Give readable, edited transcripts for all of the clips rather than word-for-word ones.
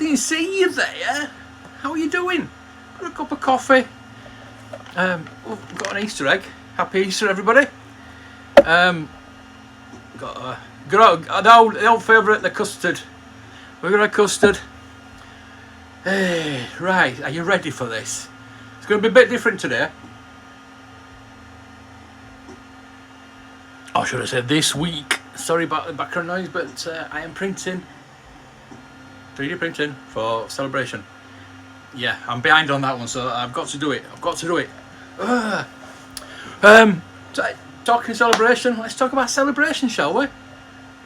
didn't see you there. How are you doing? Got a cup of coffee. We've got an Easter egg. Happy Easter, everybody. Got the old favourite, the custard. We've got a custard. Hey, right, are you ready for this? It's going to be a bit different today. Or should I say this week? Sorry about the background noise, but I am printing, 3D printing for Celebration. Yeah, I'm behind on that one, so I've got to do it. Talking Celebration, let's talk about Celebration, shall we?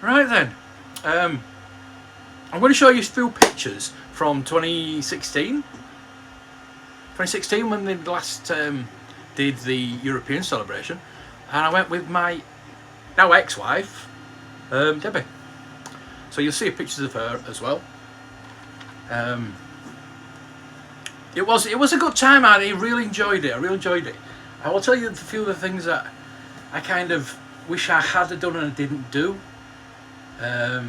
Right then. I'm going to show you a few pictures from 2016. 2016 when they last did the European Celebration, and I went with my now ex-wife, Debbie. So you'll see pictures of her as well. It was a good time. I really enjoyed it. I will tell you a few of the things that I kind of wish I had done and I didn't do. I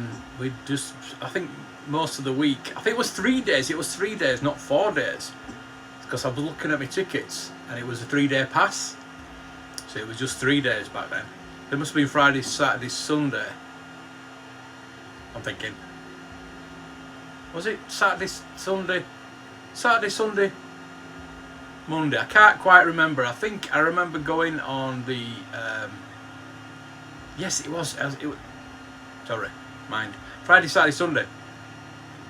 think most of the week, I think it was 3 days. It was 3 days, not 4 days, because I was looking at my tickets and it was a 3-day pass. So it was just 3 days back then. It must have been Friday, Saturday, Sunday. I'm thinking, was it Saturday, Sunday, Monday? I can't quite remember. I think I remember going on the. Yes, it was. Sorry, mind. Friday, Saturday, Sunday,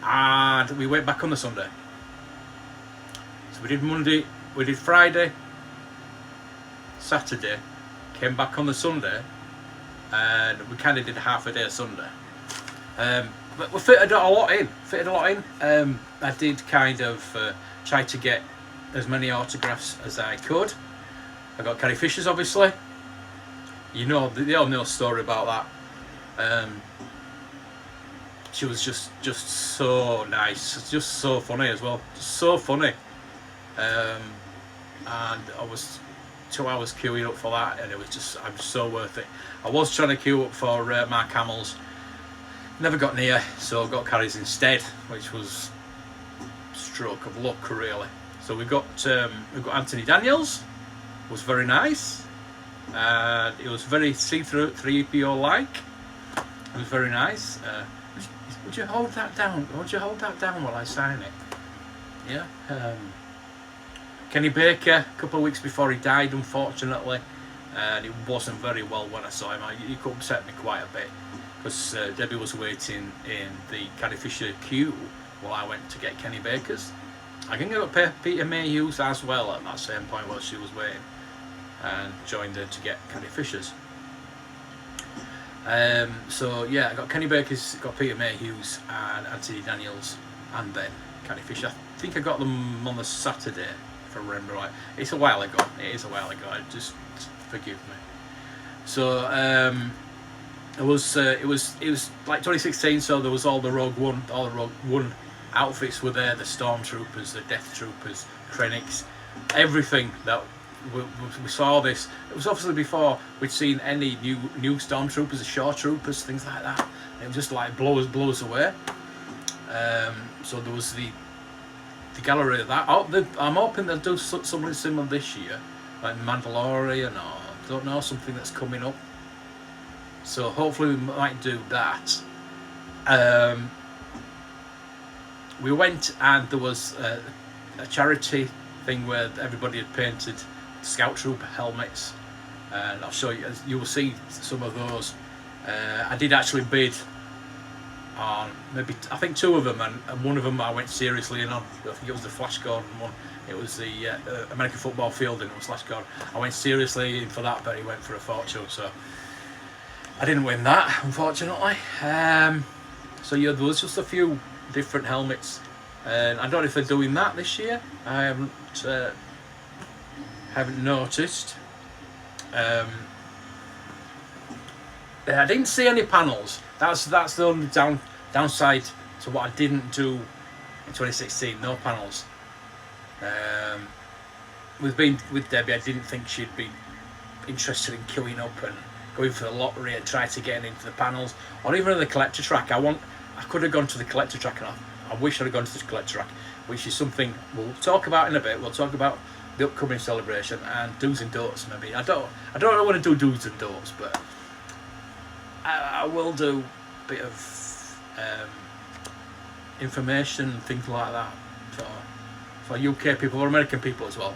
and we went back on the Sunday. So we did Monday, we did Friday, Saturday, came back on the Sunday, and we kind of did half a day Sunday. But we fitted a lot in. I did kind of try to get as many autographs as I could. I got Carrie Fisher's, obviously. You know, they all know the story about that. She was just so nice, just so funny as well, so funny. And I was 2 hours queuing up for that, and I'm just so worth it. I was trying to queue up for Mark Hamill's, never got near, so got Carrie's instead, which was stroke of luck, really. So we got Anthony Daniels, was very nice, and it was very see-through, 3PO like. It was very nice. Would you hold that down? Would you hold that down while I sign it? Yeah. Kenny Baker, a couple of weeks before he died, unfortunately, and it wasn't very well when I saw him. He could upset me quite a bit, because Debbie was waiting in the Carrie Fisher queue while I went to get Kenny Baker's. I think I got Peter Mayhew's as well at that same point while she was waiting, and joined her to get Carrie Fisher's. So yeah, I got Kenny Baker's, got Peter Mayhew's and Anthony Daniels, and then Carrie Fisher. I think I got them on the Saturday, if I remember right. It's a while ago. Just forgive me. So it was like 2016. So there was all the Rogue One outfits were there. The Stormtroopers, the Death Troopers, Krennics, everything that. We saw this. It was obviously before we'd seen any new Stormtroopers, the Shore Troopers, things like that. It was just like blows away. So there was the gallery of that. I'm hoping they'll do something similar this year, like Mandalorian, or I don't know, something that's coming up. So hopefully we might do that. We went, and there was a charity thing where everybody had painted Scout Trooper helmets, and I'll show you. You will see some of those. I did actually bid on I think 2 of them, and one of them I went seriously in on. I think it was the Flash Gordon one. It was the American Football Field, and it was Flash Gordon. I went seriously in for that, but he went for a fortune, so I didn't win that, unfortunately. So yeah, there was just a few different helmets, and I don't know if they're doing that this year. I haven't noticed. I didn't see any panels. That's the only downside to what I didn't do in 2016. No panels. With Debbie, I didn't think she'd be interested in queuing up and going for the lottery and try to get into the panels, or even the collector track. I could have gone to the collector track, and I wish I'd have gone to the collector track, which is something we'll talk about in a bit. We'll talk about the upcoming celebration and do's and don'ts. Maybe I don't want to do do's and don'ts, but I will do a bit of information and things like that for UK people or American people as well.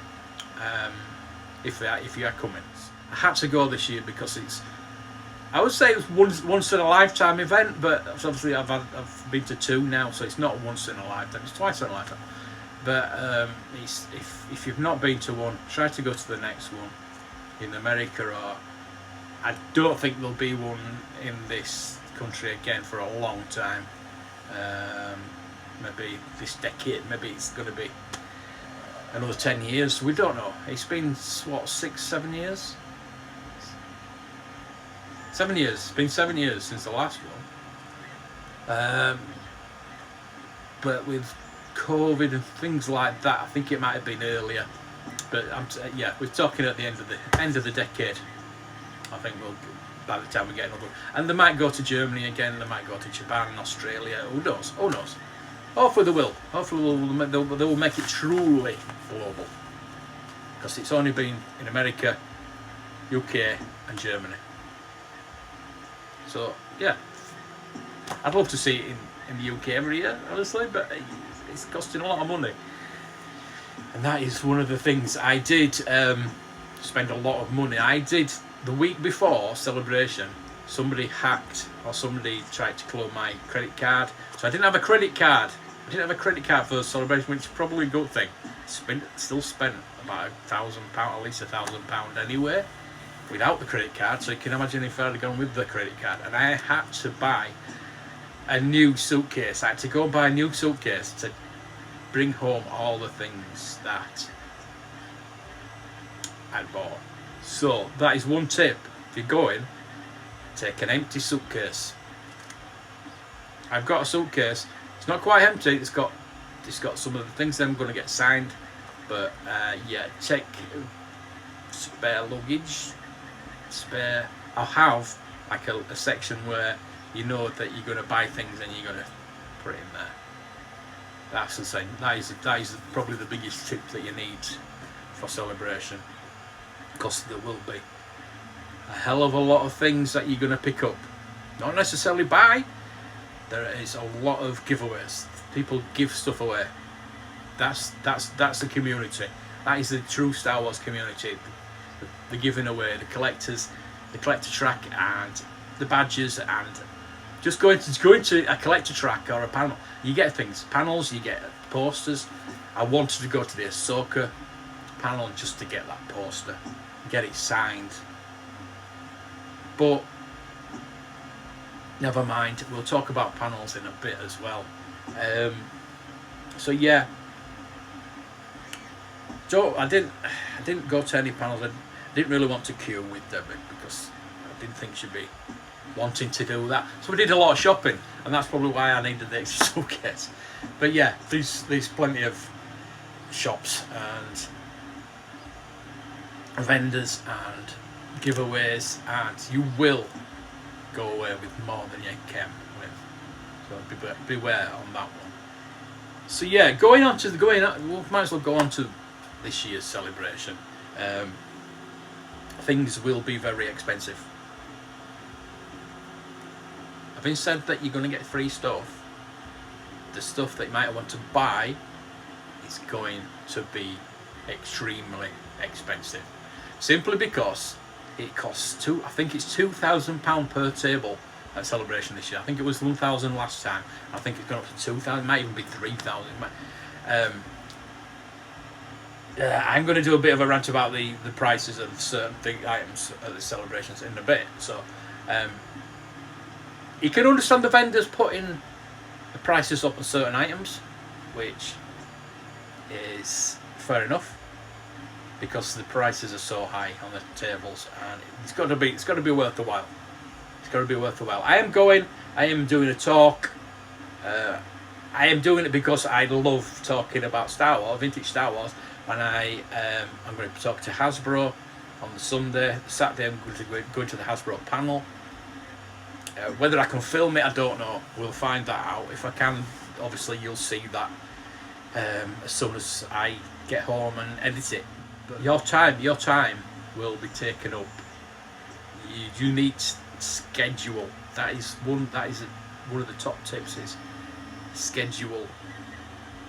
If you are coming, I had to go this year because I would say it was once in a lifetime event, but obviously I've been to 2 now, so it's not once in a lifetime, it's twice in a lifetime. But if you've not been to one, try to go to the next one in America, or I don't think there'll be one in this country again for a long time. Maybe this decade, maybe it's going to be another 10 years, we don't know. It's been, what, 6-7 years? 7 years. It's been 7 years since the last one. But with COVID and things like that, I think it might have been earlier. But yeah, we're talking at the end of the decade. I think by the time we get another one. And they might go to Germany again. They might go to Japan, Australia. Who knows? Who knows? Hopefully they will. Hopefully they will make it truly global. Because it's only been in America, UK, and Germany. So yeah, I'd love to see it in the UK every year, honestly, but it's costing a lot of money. And that is one of the things I did spend a lot of money. I did the week before celebration. Somebody hacked or somebody tried to clone my credit card, so I didn't have a credit card. I didn't have a credit card for the celebration, which is probably a good thing. Still spent about £1,000, at least £1,000 anyway, without the credit card. So you can imagine if I'd gone with the credit card. And I had to buy a new suitcase. I had to go and buy a new suitcase to bring home all the things that I'd bought. So that is one tip. If you're going, take an empty suitcase. I've got a suitcase. It's not quite empty. It's got some of the things that I'm going to get signed. But yeah, take spare luggage. I'll have like a section where you know that you're going to buy things and you're going to put it in there. That's the same. That is probably the biggest tip that you need for celebration, because there will be a hell of a lot of things that you're going to pick up. Not necessarily buy. There is a lot of giveaways. People give stuff away. That's the community. That is the true Star Wars community. The giving away, the collectors, the collector track, and the badges, and just going to a collector track or a panel. You get things, panels. You get posters. I wanted to go to the Ahsoka panel just to get that poster, get it signed. But never mind. We'll talk about panels in a bit as well. So yeah. So I didn't go to any panels. I didn't really want to queue with them because I didn't think she'd be wanting to do that. So we did a lot of shopping, and that's probably why I needed the extra suitcase. But yeah, there's plenty of shops and vendors and giveaways, and you will go away with more than you came with. So beware on that one. So yeah, we might as well go on to this year's celebration. Things will be very expensive. Having said that, you're going to get free stuff. The stuff that you might want to buy is going to be extremely expensive, simply because it costs I think it's £2,000 per table at celebration this year. I think it was £1,000 last time. I think it's gone up to £2,000. It might even be £3,000. I'm going to do a bit of a rant about the prices of certain items at the celebrations in a bit. So you can understand the vendors putting the prices up on certain items, which is fair enough, because the prices are so high on the tables, and it's got to be worth the while. It's got to be worth the while. I am doing a talk. I am doing it because I love talking about Star Wars, vintage Star Wars. And I'm going to talk to Hasbro on the Sunday. Saturday I'm going to the Hasbro panel. Whether I can film it, I don't know. We'll find that out. If I can, obviously you'll see that as soon as I get home and edit it. But your time will be taken up. You need schedule. That is one of the top tips is schedule.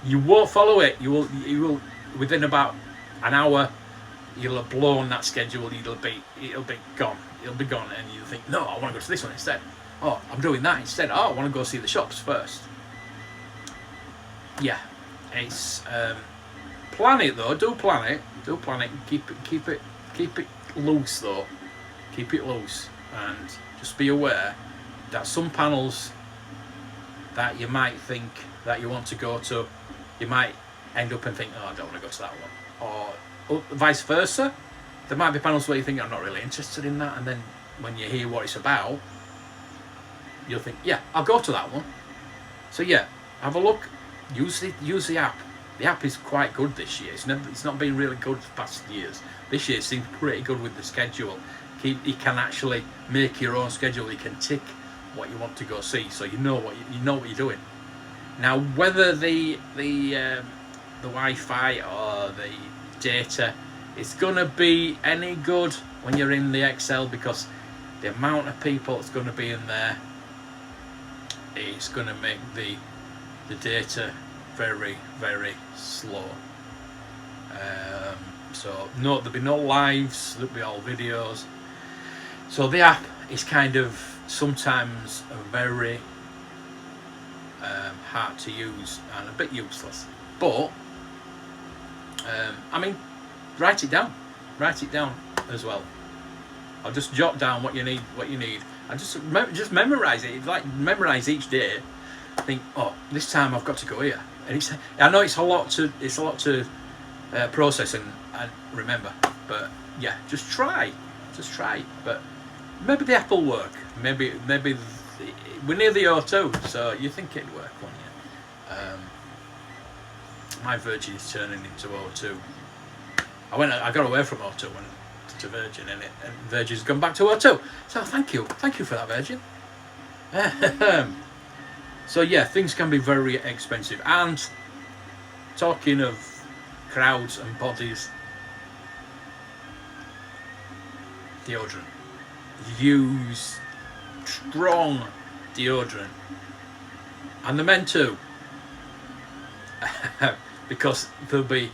You won't follow it. You will within about an hour. You'll have blown that schedule. It'll be gone. It'll be gone, and you'll think, no, I want to go to this one instead. Oh, I'm doing that instead. Oh, I want to go see the shops first. Yeah, it's plan it though. Do plan it. Keep it loose though. Keep it loose, and just be aware that some panels that you might think that you want to go to, you might end up and think, oh, I don't want to go to that one, or vice versa. There might be panels where you think, I'm not really interested in that, and then when you hear what it's about, you'll think, yeah, I'll go to that one. So yeah, have a look. Use the app. The app is quite good this year. It's not been really good for past years. This year it seems pretty good with the schedule. You can actually make your own schedule. You can tick what you want to go see, so you know what you're doing. Now, whether the Wi-Fi or the data is gonna be any good when you're in the Excel, because the amount of people that's going to be in there, it's going to make the data very, very slow. So no, there'll be no lives, there'll be all videos. So the app is kind of sometimes very hard to use and a bit useless. But I mean, write it down as well. I'll just jot down what you need, and just memorize it. Like memorize each day. Think, oh, this time I've got to go here, and I know it's a lot to process and remember, but yeah, just try. But maybe the app will work. Maybe we're near the O2, so you think it'd work, wouldn't you? My Virgin is turning into O2. I got away from O2 and to Virgin, and Virgin's gone back to O2. So thank you for that, Virgin. So yeah, things can be very expensive. And talking of crowds and bodies, deodorant. Use strong deodorant, and the men too, because there'll be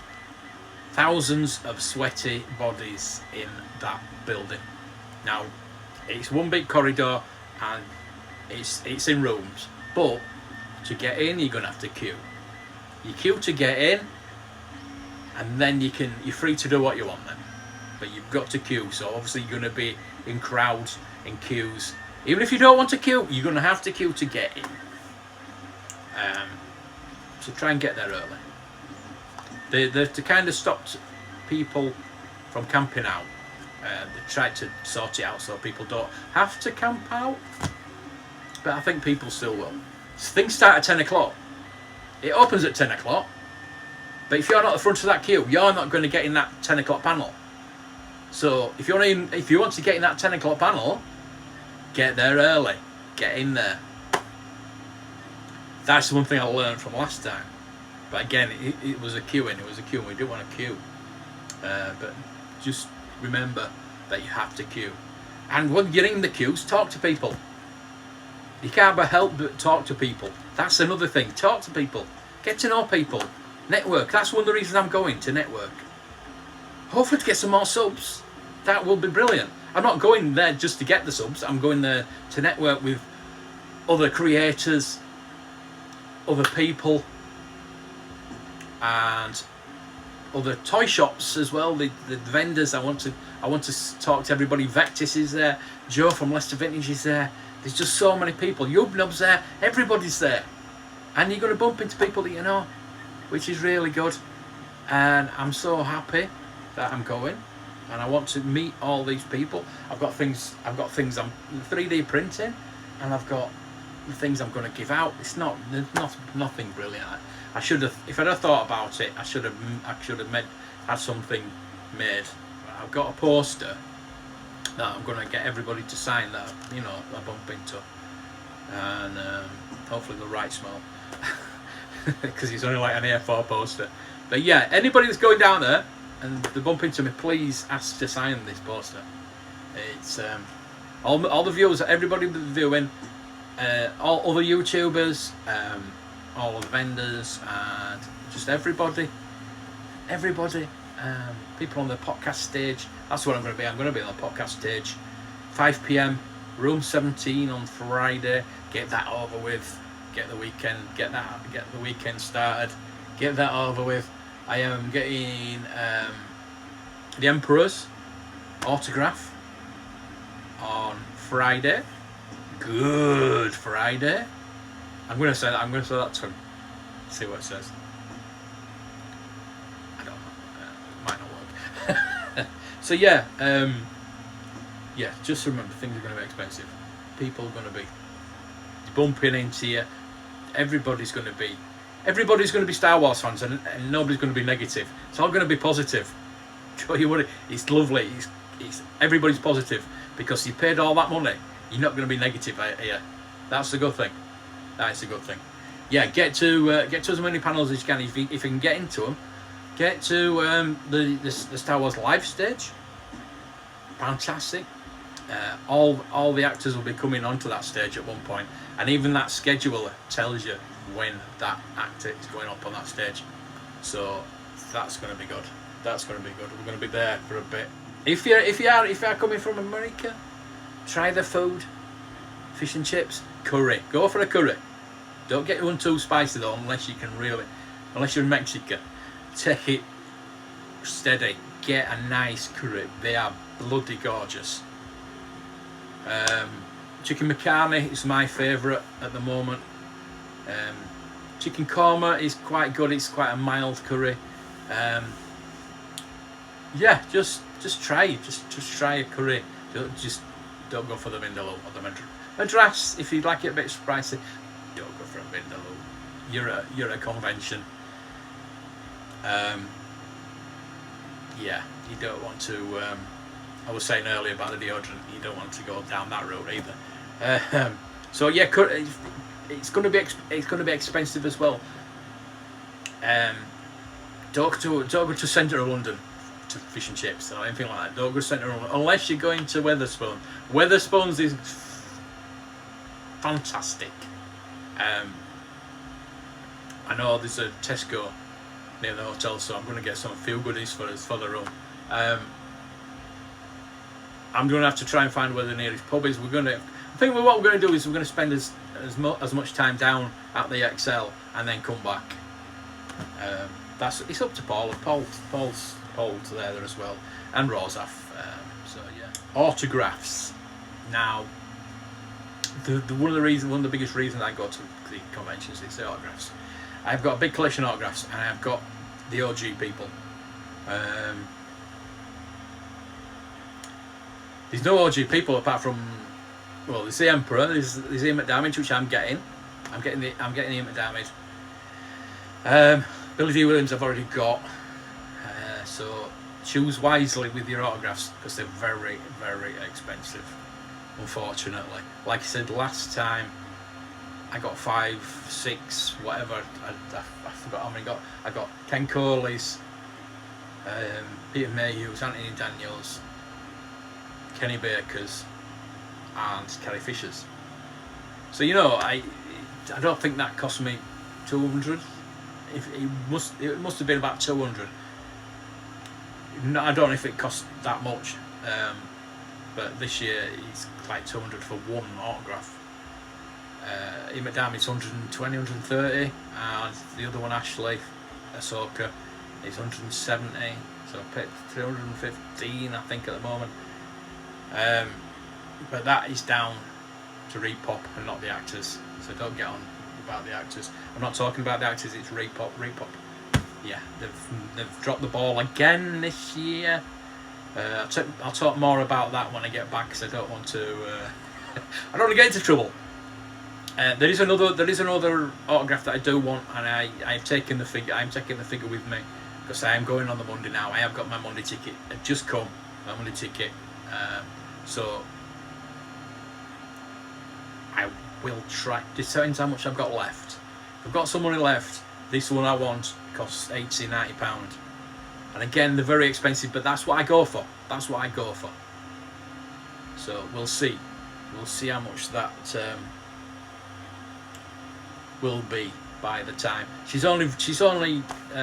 thousands of sweaty bodies in that building. Now, it's one big corridor and it's in rooms, but to get in you're gonna have to queue. You queue to get in, and then you're free to do what you want then. But you've got to queue, so obviously you're gonna be in crowds, in queues. Even if you don't want to queue, you're gonna have to queue to get in. So try and get there early. They've kind of stopped people from camping out. They tried to sort it out so people don't have to camp out, but I think people still will. Things start at 10 o'clock. It opens at 10 o'clock, but if you're not at the front of that queue, you're not going to get in that 10 o'clock panel. So if you want to get in that 10 o'clock panel, get there early. Get in there. That's the one thing I learned from last time. But again, it was a queuing. We didn't want to queue. But just remember that you have to queue. And when you're in the queues, talk to people. You can't help but talk to people. That's another thing. Talk to people. Get to know people. Network. That's one of the reasons I'm going to network. Hopefully to get some more subs. That will be brilliant. I'm not going there just to get the subs. I'm going there to network with other creators, other people, and other toy shops as well. The vendors. I want to talk to everybody. Vectis is there. Joe from Leicester Vintage is there. There's just so many people. Yubnub's there. Everybody's there, and you're going to bump into people that you know, which is really good. And I'm so happy that I'm going, and I want to meet all these people. I've got things I'm 3D printing, and I've got the things I'm going to give out. There's nothing brilliant. I should have, if I'd have thought about it, I should have had something made. I've got a poster that I'm going to get everybody to sign that I bump into, and hopefully the right smell. because it's only like an A4 poster. But yeah, anybody that's going down there and they bump into me, please ask to sign this poster. It's all the viewers, everybody viewing, all other YouTubers, all the vendors, and just everybody, people on the podcast stage. That's what I'm going to be. I'm going to be on the podcast stage, 5 p.m. room 17 on Friday. Get that over with. Get the weekend started. Get that over with. I am getting the Emperor's autograph on Friday. Good Friday. I'm going to say that to him. See what it says. I don't know. It might not work. So yeah, just remember, things are going to be expensive. People are going to be bumping into you. Everybody's going to be Star Wars fans, and nobody's going to be negative. It's all going to be positive. Don't you worry. It's lovely. It's everybody's positive because you paid all that money. You're not going to be negative here. That's the good thing. That is a good thing. Yeah, get to as many panels as you can. If you can get into them, get to the Star Wars live stage. Fantastic. All the actors will be coming onto that stage at one point, and even that scheduler tells you when that actor is going up on that stage. So that's going to be good. That's going to be good. We're going to be there for a bit. If you are coming from America, try the food. Fish and chips, curry. Go for a curry. Don't get one too spicy though, unless you're in Mexico. Take it steady. Get a nice curry. They are bloody gorgeous. Chicken macaroni is my favourite at the moment. Chicken korma is quite good. It's quite a mild curry. Just try a curry. Don't go for the vindaloo or the madras. If you'd like it a bit spicy, don't go for a vindaloo. You're a convention. You don't want to. I was saying earlier about the deodorant. You don't want to go down that road either. So yeah, it's going to be expensive as well. Don't go to centre of London to fish and chips or anything like that. Don't go to centre of London unless you're going to Wetherspoons. Wetherspoons is fantastic. I know there's a Tesco near the hotel, so I'm going to get some feel goodies for the room. I'm going to have to try and find where the nearest pub is. I think what we're going to do is we're going to spend as much time down at the XL and then come back. It's up to Paul. Paul's there as well, and Rosaf. So yeah, autographs. Now, one of the biggest reasons I go to the conventions is the autographs. I've got a big collection of autographs, and I've got the OG people. There's no OG people apart from, well, there's the Emperor, there's Ian McDermott, which I'm getting. I'm getting Ian McDermott. Billy D. Williams I've already got. So choose wisely with your autographs because they're very, very expensive, unfortunately. Like I said last time, I got 5, 6, whatever. I forgot how many I got. I got Ken Coley's, Peter Mayhew's, Anthony Daniels, Kenny Baker's, and Carrie Fisher's. So I don't think that cost me 200. It must have been about 200. No, I don't know if it cost that much, but this year it's like 200 for one autograph. Ian McDermott's 120, 130, and the other one, Ashley Ahsoka, is 170. So I paid 315, I think, at the moment. But that is down to Repop and not the actors. So don't get on about the actors. I'm not talking about the actors. It's Repop. Yeah, they've dropped the ball again this year. I'll talk more about that when I get back because I don't want to. I don't want to get into trouble. There is another autograph that I do want, and I've taken the figure. I'm taking the figure with me because I am going on the Monday now. I have got my Monday ticket. I've just come, my Monday ticket. So I will try. It depends how much I've got left. If I've got some money left, This one I want costs £80-90, and again they're very expensive, but that's what I go for. That's what I go for. So we'll see how much that will be by the time she's only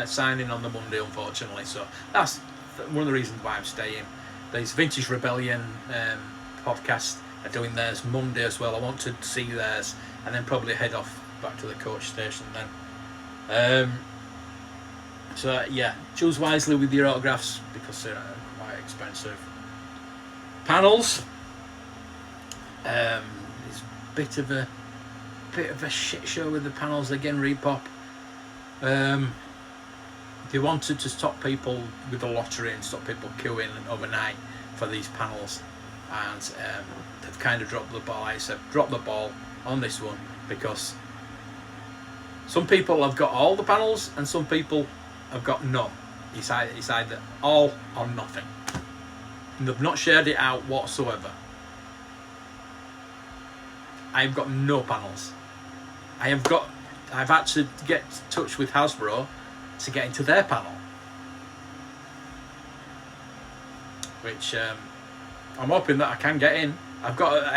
signing on the Monday, unfortunately. So that's one of the reasons why I'm staying. These Vintage Rebellion podcast are doing theirs Monday as well. I want to see theirs and then probably head off back to the coach station then. So yeah, choose wisely with your autographs because they're quite expensive. Panels. It's a bit of a shit show with the panels again. Repop. They wanted to stop people with the lottery and stop people queuing overnight for these panels, and they've kind of dropped the ball. I said, drop the ball on this one because some people have got all the panels and some people have got none. It's either all or nothing. And they've not shared it out whatsoever. I've got no panels. I've had to get in touch with Hasbro to get into their panel, which I'm hoping that I can get in. I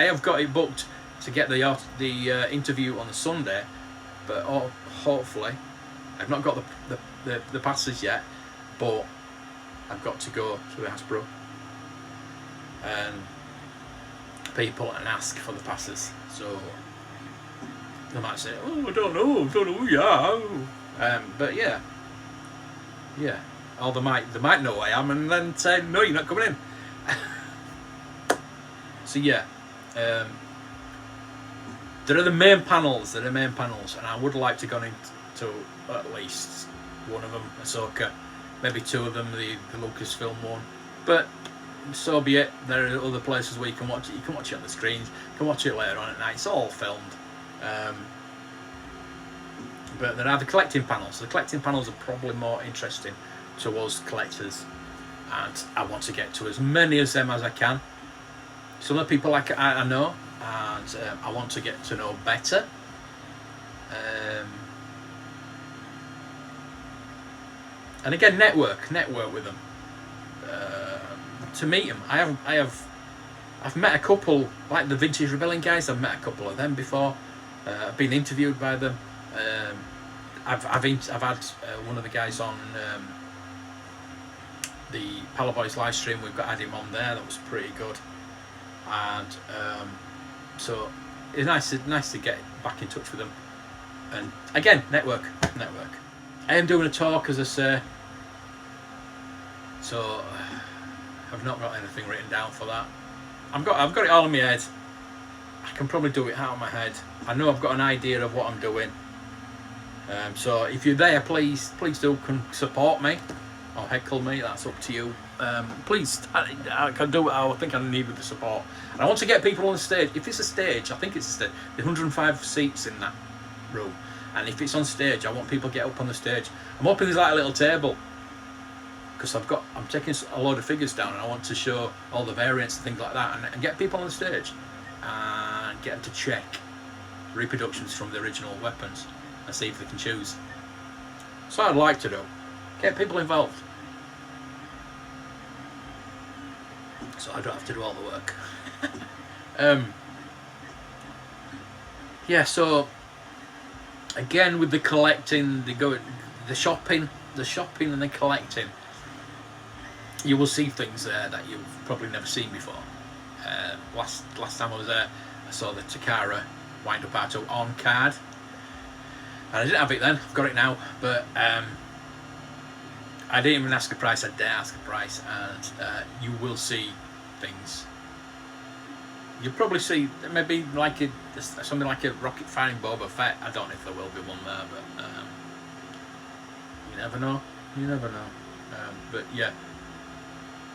have got it booked to get the interview on the Sunday, but hopefully I've not got the passes yet, but I've got to go to the Hasbro and people and ask for the passes. So they might say, "Oh, I don't know who you are," but yeah. Or they might know who I am and then say, "No, you're not coming in." So yeah, there are the main panels. And I would like to go into at least one of them, Ahsoka, maybe two of them, the Lucasfilm one. But so be it. There are other places where you can watch it. You can watch it on the screens. You can watch it later on at night. It's all filmed. But there are the collecting panels. The collecting panels are probably more interesting to us collectors, and I want to get to as many of them as I can. Some of the people I know, and I want to get to know better. And again, network with them. To meet them, I've met a couple, like the Vintage Rebellion guys. I've met a couple of them before. I've been interviewed by them. I've had one of the guys on the Pala Boys live stream. We've got Adam on there. That was pretty good, and so it's nice to get back in touch with them. And again, network. I am doing a talk, as I say, so I've not got anything written down for that. I've got it all in my head. I can probably do it out of my head. I know I've got an idea of what I'm doing. So if you're there, please do support me or heckle me. That's up to you. Please, I can do it. I think I need the support. And I want to get people on the stage. If it's a stage, I think it's a stage. There's 105 seats in that room, and if it's on stage, I want people to get up on the stage. I'm hoping there's like a little table, because I'm taking a load of figures down, and I want to show all the variants and things like that, and get people on the stage and get them to check reproductions from the original weapons and see if they can choose. So I'd like to do. Get people involved, so I don't have to do all the work. Yeah, so again with the collecting, the shopping and the collecting, you will see things there that you've probably never seen before. Last time I was there, I saw the Takara Wind Up Auto on card, and I didn't have it then. I've got it now, but I didn't even ask a price. I dare ask a price, and you will see things. You'll probably see maybe like something like a rocket firing Boba Fett. I don't know if there will be one there, but you never know. But yeah,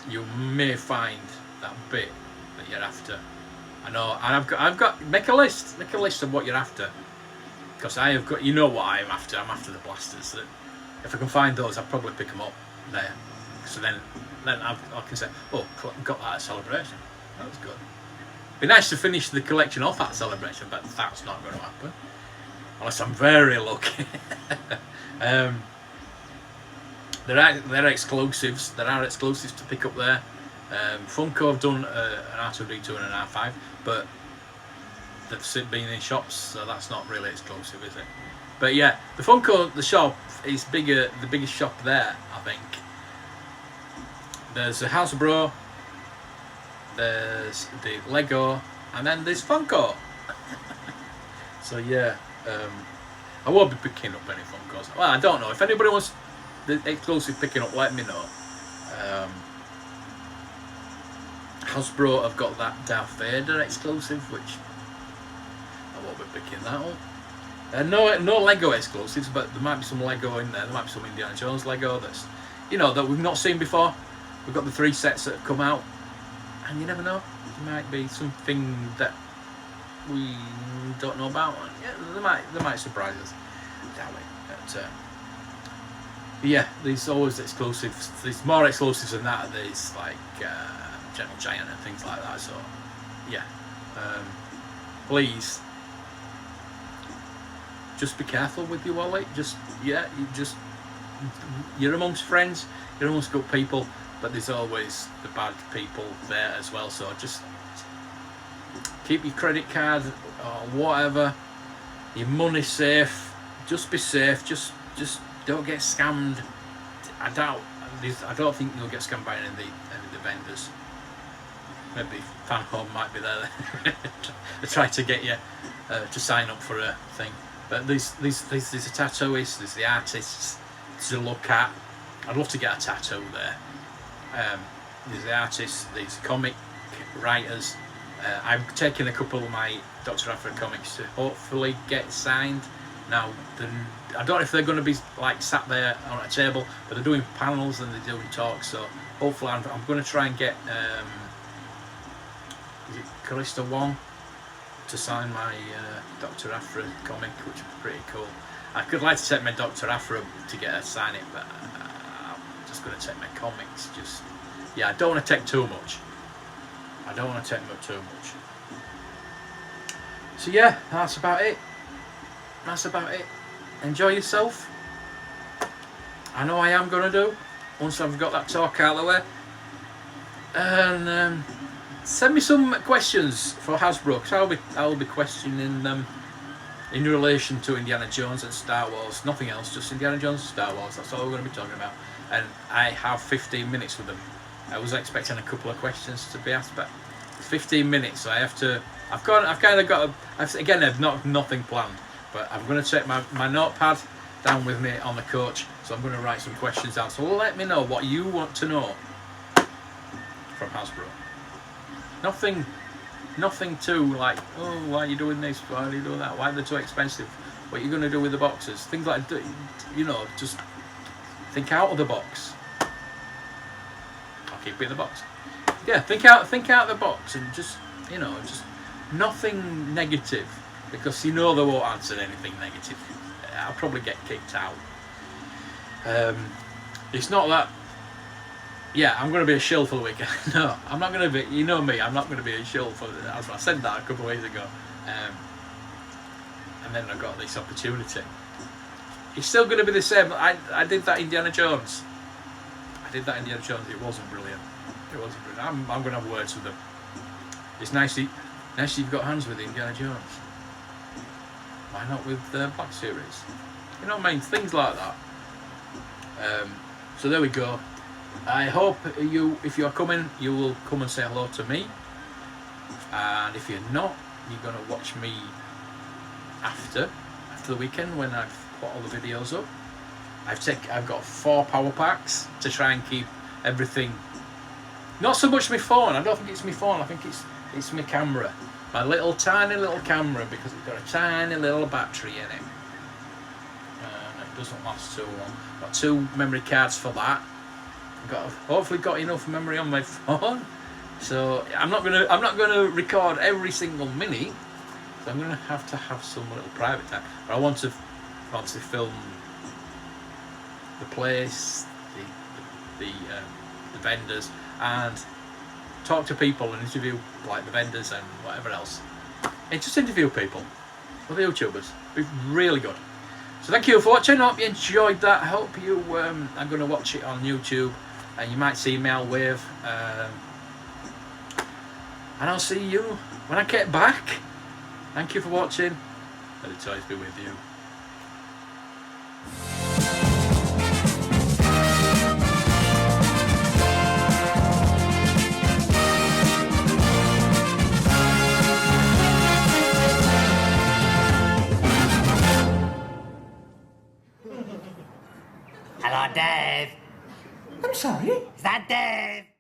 you may find that bit that you're after. I know, and I've got make a list of what you're after, because I have got, you know what I'm after. I'm after the blasters. That if I can find those, I'll probably pick them up there. So then I can say, oh, got that at Celebration. That was good. Be nice to finish the collection off at Celebration, but that's not going to happen. unless I'm very lucky. They're exclusives. There are exclusives to pick up there. Funko have done an R2D2 and an R5, but they've been in shops, so that's not really exclusive, is it? But yeah, the Funko, the shop is bigger. The biggest shop there, I think. There's a Hasbro, there's the Lego, and then there's Funko. So yeah, I won't be picking up any Funkos. Well, I don't know. If anybody wants the exclusive picking up, let me know. Hasbro have got that Darth Vader exclusive, which I won't be picking that up. No Lego exclusives, but there might be some Lego in there. There might be some Indiana Jones Lego that's, that we've not seen before. We've got the 3 sets that have come out, and you never know. There might be something that we don't know about. Yeah, they might surprise us. Doubt it. But yeah, there's always exclusives. There's more exclusives than that. There's like General Giant and things like that. So yeah, please just be careful with your wallet. You're amongst friends. You're amongst good people. But there's always the bad people there as well, so just keep your credit card or whatever, your money safe. Just be safe. Just don't get scammed. I don't think you'll get scammed by any of the vendors. Maybe Fan Home might be there. They try to get you to sign up for a thing. But there's the tattooists, there's the artists to look at. I'd love to get a tattoo there. There's the artists, there's comic writers. I'm taking a couple of my Dr. Aphra comics to hopefully get signed. Now, I don't know if they're going to be like sat there on a table, but they're doing panels and they're doing talks. So hopefully, I'm going to try and get is it Callista Wong to sign my Dr. Aphra comic, which is pretty cool. I could like to take my Dr. Aphra to get her to sign it, but going to take my comics. I don't want to take too much. So yeah, that's about it. Enjoy yourself. I know I am going to do, once I've got that talk out of the way. And send me some questions for Hasbro, because I'll be questioning them in relation to Indiana Jones and Star Wars. Nothing else, just Indiana Jones and Star Wars. That's all we're going to be talking about. And I have 15 minutes with them. I was expecting a couple of questions to be asked, but it's 15 minutes, so I've nothing planned, but I'm going to take my notepad down with me on the coach, so I'm going to write some questions down. So let me know what you want to know from Hasbro. Nothing too like, oh, why are you doing this? Why are you doing that? Why are they too expensive? What are you going to do with the boxes? Things like, just think out of the box. I'll keep it in the box. Yeah, think out the box, and just nothing negative, because they won't answer anything negative. I'll probably get kicked out. It's not that. Yeah, I'm going to be a shill for the weekend. No, I'm not going to be. You know me, I'm not going to be a shill for. I said that a couple of weeks ago, and then I got this opportunity. It's still going to be the same. I did that Indiana Jones. It wasn't brilliant. I'm going to have words with them. It's nice you've got hands with Indiana Jones. Why not with the Black Series? You know what I mean? Things like that. So there we go. I hope if you're coming, you will come and say hello to me. And if you're not, you're going to watch me after the weekend when I've put all the videos up. I've got 4 power packs to try and keep everything. Not so much my phone. I don't think it's my phone. I think it's my camera. My tiny little camera, because it's got a tiny little battery in it. And it doesn't last too long. Got 2 memory cards for that. Hopefully got enough memory on my phone. So I'm not gonna record every single minute. So I'm gonna have to have some little private time. But I want to film the place, the vendors, and talk to people and interview like the vendors and whatever else. And just interview people. other YouTubers. Be really good. So thank you for watching. I hope you enjoyed that. I hope you are going to watch it on YouTube, and you might see Mel Wave. And I'll see you when I get back. Thank you for watching. May the toys be with you. Hello, Dave. I'm sorry? Is that Dave?